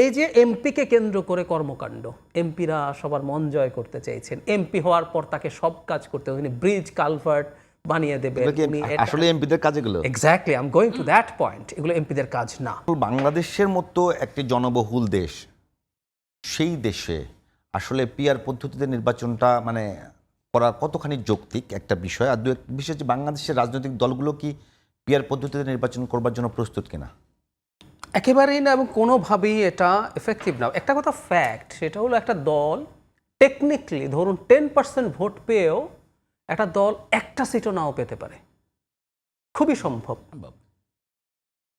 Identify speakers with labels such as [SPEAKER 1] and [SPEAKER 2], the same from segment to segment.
[SPEAKER 1] এই যে এমপিকে কেন্দ্র করে কর্মকাণ্ড, এমপিরা সবার মন জয় করতে চাইছেন, এমপি হওয়ার পর তাকে সব কাজ করতে হবে, ব্রিজ কালভার্ট বানিয়ে দেবে।
[SPEAKER 2] আসলে এমপিদের কাজ এগুলো?
[SPEAKER 1] Exactly, I am going to that point. এগুলো এমপিদের কাজ না।
[SPEAKER 2] বাংলাদেশের মতো একটি জনবহুল দেশ, সেই দেশে আসলে পিআর পদ্ধতিতে নির্বাচনটা করা কতখানি যৌক্তিক একটা বিষয়। আর দু এক বিষয় হচ্ছে, বাংলাদেশের রাজনৈতিক দলগুলো কি পিআর পদ্ধতিতে নির্বাচন করবার জন্য প্রস্তুত কিনা?
[SPEAKER 1] একেবারেই না, এবং কোনোভাবেই এটা এফেক্টিভ না। একটা কথা ফ্যাক্ট, সেটা হলো একটা দল টেকনিক্যালি ধরুন 10% ভোট পেয়েও একটা দল একটা সিটও নাও পেতে পারে, খুবই সম্ভব।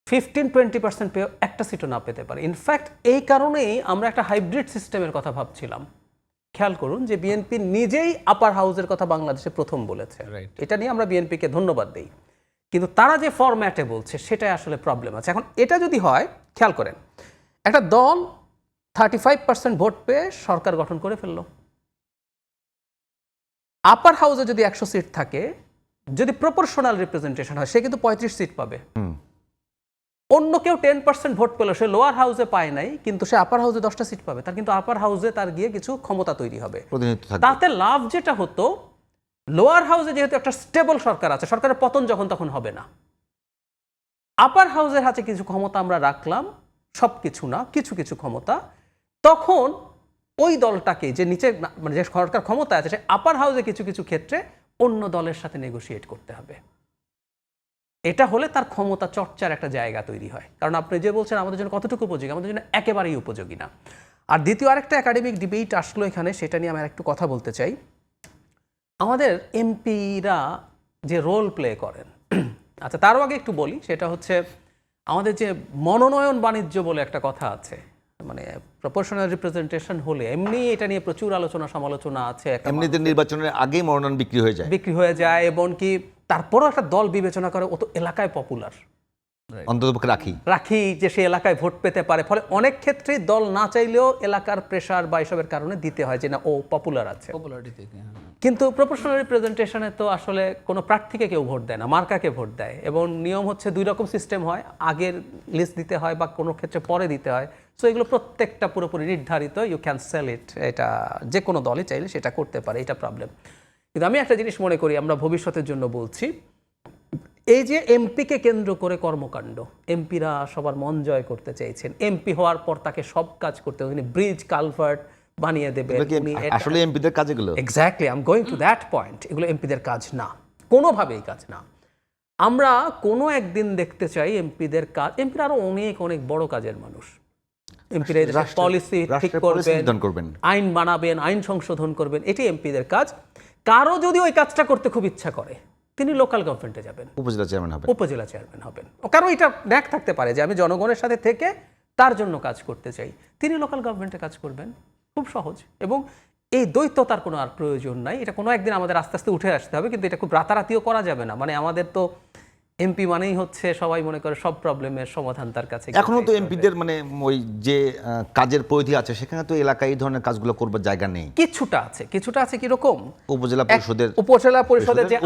[SPEAKER 1] 15-20% পেয়েও একটা সিটও না পেতে পারে। ইনফ্যাক্ট এই কারণেই আমরা একটা হাইব্রিড সিস্টেমের কথা ভাবছিলাম। খেয়াল করুন যে বিএনপি নিজেই আপার হাউসের কথা বাংলাদেশে প্রথম বলেছে। এটা নিয়ে আমরা বিএনপিকে ধন্যবাদ দিই, কিন্তু তারা যে ফরম্যাটে বলছে সেটাই আসলে প্রবলেম আছে। এখন এটা যদি হয়, খেয়াল করেন, একটা দল 35% ভোট পেয়ে সরকার গঠন করে ফেললো, আপার হাউসে যদি 100 সিট থাকে, যদি প্রপোর্শনাল রিপ্রেজেন্টেশন হয়, সে কিন্তু 35 সিট পাবে। অন্য কেউ 10% ভোট পেল, সে লোয়ার হাউসে পায় নাই, কিন্তু সে আপার হাউসে 10টা সিট পাবে। তার কিন্তু আপার হাউসে তার গিয়ে কিছু ক্ষমতা তৈরি হবে। তাতে লাভ যেটা হতো, লোয়ার হাউসে যেহেতু একটা স্টেবল সরকার আছে, সরকারের পতন যখন তখন হবে না। আপার হাউসের হাতে কিছু ক্ষমতা আমরা রাখলাম, সব কিছু না, কিছু কিছু ক্ষমতা, তখন ওই দলটাকে যে নিচে যে সরকার ক্ষমতা আছে, সে আপার হাউসে কিছু কিছু ক্ষেত্রে অন্য দলের সাথে নেগোশিয়েট করতে হবে। এটা হলে তার ক্ষমতা চর্চার একটা জায়গা তৈরি হয়। কারণ আপনি যে বলছেন আমাদের জন্য কতটুকু উপযোগী, আমাদের জন্য একেবারেই উপযোগী না। আর দ্বিতীয় আরেকটা একাডেমিক ডিবেট আসলো এখানে, সেটা নিয়ে আমি একটু কথা বলতে চাই। আমাদের এমপিরা যে রোল প্লে করেন, আচ্ছা তারও আগে একটু বলি, সেটা হচ্ছে আমাদের যে মনোনয়ন বাণিজ্য বলে একটা কথা আছে, প্রপোর্শনাল রিপ্রেজেন্টেশন হলে এমনি এটা নিয়ে প্রচুর আলোচনা সমালোচনা আছে।
[SPEAKER 2] এমনিতে নির্বাচনের আগেই মনোনয়ন বিক্রি হয়ে যায়,
[SPEAKER 1] এবং কি তারপরও একটা দল বিবেচনা করে ও তো এলাকায় পপুলার,
[SPEAKER 2] অন্ততপক্ষে রাখি
[SPEAKER 1] যে সে এলাকায় ভোট পেতে পারে। ফলে অনেক ক্ষেত্রেই দল না চাইলেও এলাকার প্রেশার বা এসবের কারণে দিতে হয়, যে না ও পপুলার আছে। কিন্তু প্রপোর্শনাল রিপ্রেজেন্টেশনে তো আসলে কোনো প্রার্থীকে কেউ ভোট দেয় না, মার্কাকে ভোট দেয়। এবং নিয়ম হচ্ছে দুই রকম সিস্টেম হয়, আগের লিস্ট দিতে হয় বা কোনো ক্ষেত্রে পরে দিতে হয়। সো এগুলো প্রত্যেকটা পুরোপুরি নির্ধারিত, ইউ ক্যান সেল ইট। এটা যে কোনো দলই চাইলে সেটা করতে পারে, এটা প্রবলেম। কিন্তু আমি একটা জিনিস মনে করি, আমরা ভবিষ্যতের জন্য বলছি, এই যে এমপিকে কেন্দ্র করে কর্মকাণ্ড, এমপিরা সবার মন জয় করতে চাইছেন, এমপি হওয়ার পর তাকে সব কাজ করতে হবে, ব্রিজ কালভার্ট বানিয়ে দেবে।
[SPEAKER 2] আসলে এমপিদের কাজ এগুলো?
[SPEAKER 1] Exactly, I am going to that point. এগুলো এমপিদের কাজ না, কোনোভাবেই কাজ না। আমরা কোনো একদিন দেখতে চাই এমপিদের কাজ। এমপিরা আরো অনেক অনেক বড় কাজের মানুষ। এমপিরা পলিসি ঠিক করবেন, আইন বানাবেন, আইন সংশোধন করবেন, এটি এমপিদের কাজ। কারো যদি ওই কাজটা করতে খুব ইচ্ছা করে, তিনি লোকাল গভর্নমেন্টে যাবেন, উপজেলা চেয়ারম্যান হবেন। কারো এটা ন্যাক থাকতে পারে যে আমি জনগণের সাথে থেকে তার জন্য কাজ করতে চাই, তিনি লোকাল গভর্নমেন্টে কাজ করবেন। খুব সহজ। এবং এই দ্বৈততার কোনো আর প্রয়োজন নাই। এটা কোনো একদিন আমাদের আস্তে আস্তে উঠে আসতে হবে, কিন্তু এটা খুব রাতারাতিও করা যাবে না। আমাদের তো এমপি মানেই হচ্ছে সবাই মনে করে সব প্রবলেমের সমাধান তার কাছে।
[SPEAKER 2] এখনো তো এমপিদের ওই যে কাজের পরিধি আছে, সেখানে তো এলাকায় এই ধরনের কাজগুলো করবার জায়গা নেই।
[SPEAKER 1] কিছুটা আছে কিরকম,
[SPEAKER 2] উপজেলা পরিষদের
[SPEAKER 1] যে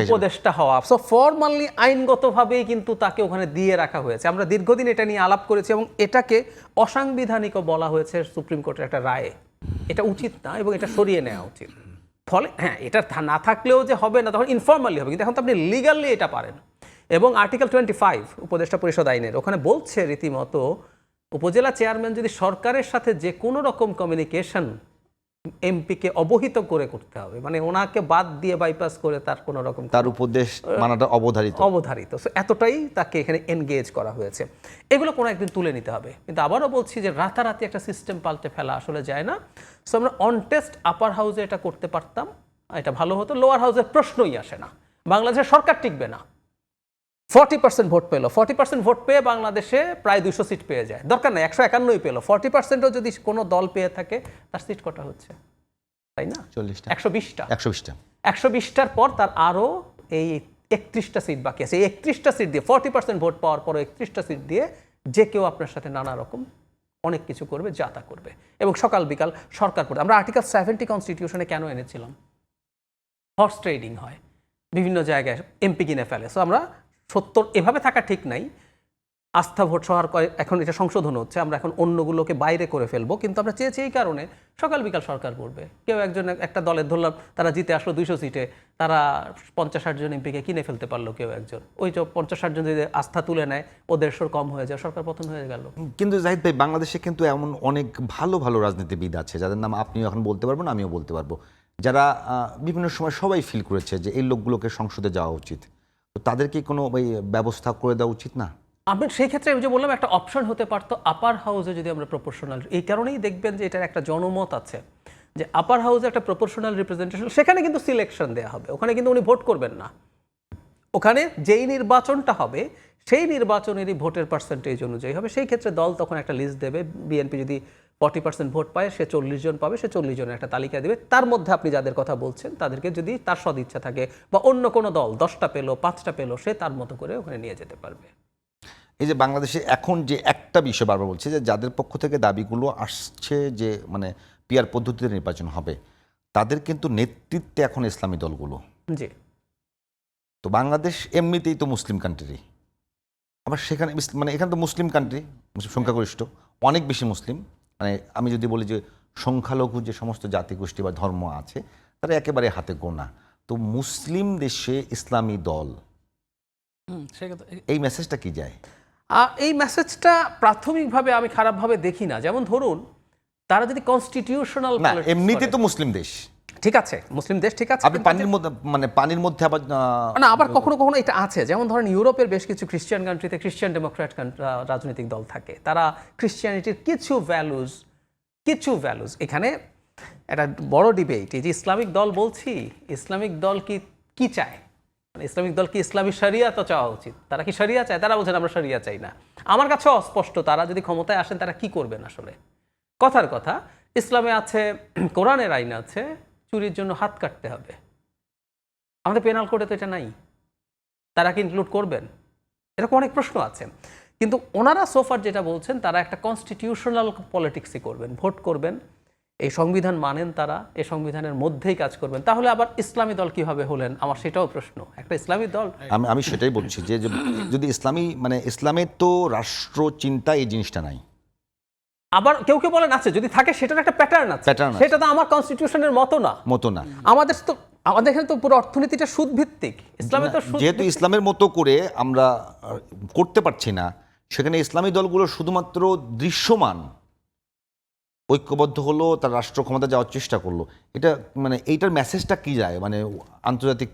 [SPEAKER 1] উপদেষ্টা হওয়া। সো ফরমালি আইনগতভাবেই কিন্তু তাকে ওখানে দিয়ে রাখা হয়েছে। আমরা দীর্ঘদিন এটা নিয়ে আলাপ করেছি, এবং এটাকে অসাংবিধানিকও বলা হয়েছে সুপ্রিম কোর্টের একটা রায়ে। এটা উচিত না, এবং এটা সরিয়ে নেওয়া উচিত। ফলে হ্যাঁ, এটা না থাকলেও যে হবে না, তখন ইনফর্মালি হবে, কিন্তু এখন তো আপনি লিগালি এটা পারেন। এবং আর্টিকেল 25 উপদেষ্টা পরিষদ আইনের ওখানে বলছে রীতিমতো, উপজেলা চেয়ারম্যান যদি সরকারের সাথে যে কোনো রকম কমিউনিকেশন এমপিকে অবহিত করে করতে হবে, ওনাকে বাদ দিয়ে বাইপাস করে তার কোনো রকম
[SPEAKER 2] তার উপদেশ মানাটা
[SPEAKER 1] অবধারিত। সো এতটাই তাকে এখানে এনগেজ করা হয়েছে। এগুলো কোনো একদিন তুলে নিতে হবে। কিন্তু আবারও বলছি যে রাতারাতি একটা সিস্টেম পাল্টে ফেলা আসলে যায় না। সো আমরা অন টেস্ট আপার হাউসে এটা করতে পারতাম, এটা ভালো হতো। লোয়ার হাউসের প্রশ্নই আসে না, বাংলাদেশের সরকার টিকবে না। 40% ভোট পেল, 40% ভোট পেয়ে বাংলাদেশে প্রায় 200 সিট পেয়ে যায়। দরকার নাই 151 পেল, 40%ও যদি কোনো দল পেয়ে থাকে, তার সিট কটা হচ্ছে, তাই না? 120টার পর তার আরো এই 31টা সিট বাকি আছে। এই 31টা সিট দিয়ে 40% ভোট পাওয়ার পর 31টা সিট দিয়ে যে কেউ আপনার সাথে নানা রকম অনেক কিছু করবে, যা তা করবে, এবং সকাল বিকাল সরকার করবে। আমরা আর্টিকেল 70 কনস্টিটিউশনে কেন এনেছিলাম? হর্স ট্রেডিং হয় বিভিন্ন জায়গায়, এমপি কিনে ফেলে। সো আমরা 70 এভাবে থাকা ঠিক নাই। আস্থা ভোট সহ এখন এটা সংশোধন হচ্ছে, আমরা এখন অন্যগুলোকে বাইরে করে ফেলবো, কিন্তু আমরা চেয়েছি এই কারণে সকাল বিকাল সরকার করবে। কেউ একজন একটা দলের ধরলাম তারা জিতে আসলো 200 সিটে, তারা 50-60 জন এমপিকে কিনে ফেলতে পারলো কেউ একজন, ওই যে 50-60 জন যদি আস্থা তুলে নেয় ও 150 কম হয়ে যায়, সরকার পতন হয়ে গেল।
[SPEAKER 2] কিন্তু জাহিদ ভাই, বাংলাদেশে কিন্তু এমন অনেক ভালো ভালো রাজনীতিবিদ আছে যাদের নাম আপনিও এখন বলতে পারবেন, আমিও বলতে পারবো, যারা বিভিন্ন সময় সবাই ফিল করেছে যে এই লোকগুলোকে সংসদে যাওয়া উচিত। তো তাদেরকে কোনো ওই ব্যবস্থা করে দেওয়া উচিত না?
[SPEAKER 1] আমি সেই ক্ষেত্রে আমি যে বললাম একটা অপশন হতে পারতো আপার হাউসে যদি আমরা প্রপোর্শনাল, এই কারণেই দেখবেন যে এটার একটা জনমত আছে যে আপার হাউসে একটা প্রপোর্শনাল রিপ্রেজেন্টেশন, সেখানে কিন্তু সিলেকশন দেওয়া হবে, ওখানে কিন্তু উনি ভোট করবেন না, ওখানে যেই নির্বাচনটা হবে সেই নির্বাচনেরই ভোটের পার্সেন্টেজ অনুযায়ী হবে। সেই ক্ষেত্রে দল তখন একটা লিস্ট দেবে, বিএনপি যদি 40% ভোট পায় সে 40 জন পাবে, সে 40 জনের একটা তালিকা দেবে, তার মধ্যে আপনি যাদের কথা বলছেন তাদেরকে যদি তার সদিচ্ছা থাকে বা অন্য কোনো দল 10টা পেলো 5টা পেলো, সে তার মতো করে ওখানে নিয়ে যেতে পারবে।
[SPEAKER 2] এই যে বাংলাদেশে এখন যে একটা বিষয় বারবার বলছে যে যাদের পক্ষ থেকে দাবিগুলো আসছে যে মানে পিআর পদ্ধতিতে নির্বাচন হবে, তাদের কিন্তু নেতৃত্বে এখন ইসলামী দলগুলো।
[SPEAKER 1] জি,
[SPEAKER 2] তো বাংলাদেশ এমনিতেই তো মুসলিম কান্ট্রি, আবার সেখানে মানে এখানে তো মুসলিম কান্ট্রি, সংখ্যাগরিষ্ঠ, অনেক বেশি মুসলিম, মানে আমি যদি বলি যে সংখ্যালঘু যে সমস্ত জাতিগোষ্ঠী বা ধর্ম আছে তারা একেবারে হাতে গোনা। তো মুসলিম দেশে ইসলামী দল, এই মেসেজটা কি যায়?
[SPEAKER 1] এই মেসেজটা প্রাথমিকভাবে আমি খারাপভাবে দেখি না। যেমন ধরুন তারা যদি কনস্টিটিউশনাল,
[SPEAKER 2] না এমনিতে তো মুসলিম দেশ,
[SPEAKER 1] ঠিক আছে, মুসলিম দেশ ঠিক আছে,
[SPEAKER 2] আপনি পানির মধ্যে মানে পানির মধ্যে আবার
[SPEAKER 1] না আবার কখনো কখনো এটা আছে। যেমন ধরেন ইউরোপের বেশ কিছু খ্রিস্টান কান্ট্রিতে খ্রিস্টান ডেমোক্র্যাট রাজনৈতিক দল থাকে, তারা খ্রিস্টিয়ানিটির কিছু ভ্যালুজ এখানে একটা বড় ডিবেট। এই যে ইসলামিক দল বলছি, ইসলামিক দল কি চায়, মানে ইসলামিক দল কি ইসলামী শরিয়া তো চাওয়া উচিত, তারা কি শরিয়া চায়? তারা বলছেন আমরা শরিয়া চাই না। আমার কাছে অস্পষ্ট তারা যদি ক্ষমতায় আসেন তারা কি করবেন আসলে। কথার কথা, ইসলামে আছে, কোরআনের আইন আছে, চুরির জন্য হাত কাটতে হবে, আমাদের পেনাল কোডে তো এটা নাই, তারা কি ইনক্লুড করবেন? এরকম অনেক প্রশ্ন আছে। কিন্তু ওনারা সোফার যেটা বলছেন তারা একটা কনস্টিটিউশনাল পলিটিক্সই করবেন, ভোট করবেন, এই সংবিধান মানেন, তারা এই সংবিধানের মধ্যেই কাজ করবেন। তাহলে আবার ইসলামী দল কিভাবে হলেন, আমার সেটাও প্রশ্ন। একটা ইসলামী দল,
[SPEAKER 2] আমি সেটাই বলছি যে যদি ইসলামী মানে ইসলামের তো রাষ্ট্র চিন্তা এই জিনিসটা নাই।
[SPEAKER 1] আবার কেউ কেউ বলেন আছে, যদি থাকে সেটার একটা প্যাটার্ন আছে, সেটা তো আমার কনস্টিটিউশনের মতো না। আমাদের এখানে তো পুরো অর্থনীতিটা সুদ ভিত্তিক, ইসলামে তো
[SPEAKER 2] যেহেতু ইসলামের মতো করে আমরা করতে পারছি না, সেখানে ইসলামী দলগুলো শুধুমাত্র দৃশ্যমান ঐক্যবদ্ধ হলো, তার রাষ্ট্র ক্ষমতা যাওয়ার চেষ্টা করলো, এটা মানে এইটার মেসেজটা কি যায় মানে আন্তর্জাতিক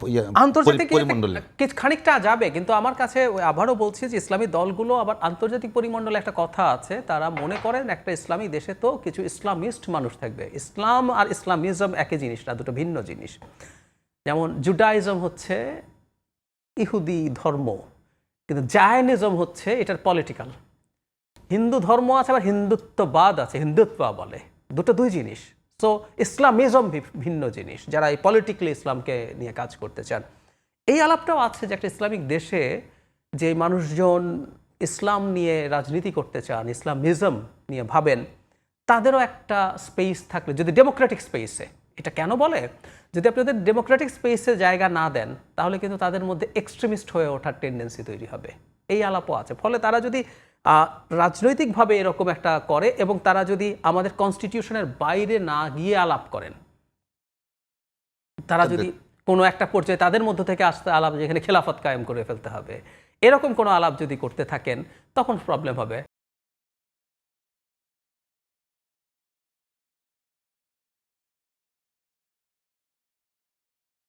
[SPEAKER 2] পরিমণ্ডলে?
[SPEAKER 1] খানিকটা যাবে, কিন্তু আমার কাছে আবারও বলছি যে ইসলামী দলগুলো আবার আন্তর্জাতিক পরিমণ্ডলে একটা কথা আছে, তারা মনে করেন একটা ইসলামী দেশে তো কিছু ইসলামিস্ট মানুষ থাকবে। ইসলাম আর ইসলামিজম একই জিনিস না, দুটো ভিন্ন জিনিস। যেমন জুডাইজম হচ্ছে ইহুদি ধর্ম, কিন্তু জায়নিজম হচ্ছে এটার পলিটিক্যাল। হিন্দু ধর্ম আছে, আবার হিন্দুত্ববাদ আছে, হিন্দুত্ব বলে, দুটো দুই জিনিস। সো ইসলামিজম ভিন্ন জিনিস, যারা এই পলিটিক্যালি ইসলামকে নিয়ে কাজ করতে চান। এই আলাপটাও আছে যে একটা ইসলামিক দেশে যে মানুষজন ইসলাম নিয়ে রাজনীতি করতে চান, ইসলামিজম নিয়ে ভাবেন, তাদেরও একটা স্পেস থাকলে, যদি ডেমোক্রেটিক স্পেসে, এটা কেন বলে, যদি আপনাদের ডেমোক্রেটিক স্পেসে জায়গা না দেন তাহলে কিন্তু তাদের মধ্যে এক্সট্রিমিস্ট হয়ে ওঠার টেন্ডেন্সি তৈরি হবে। এই আলাপও আছে। ফলে তারা যদি রাজনৈতিকভাবে এরকম একটা করে এবং তারা যদি আমাদের কনস্টিটিউশনের বাইরে না গিয়ে আলাপ করেন, তারা যদি কোনো একটা পর্যায়ে তাদের মধ্য থেকে আসতে আলাপ যেখানে খেলাফত কায়েম করে ফেলতে হবে, এরকম কোনো আলাপ যদি করতে থাকেন, তখন প্রবলেম হবে।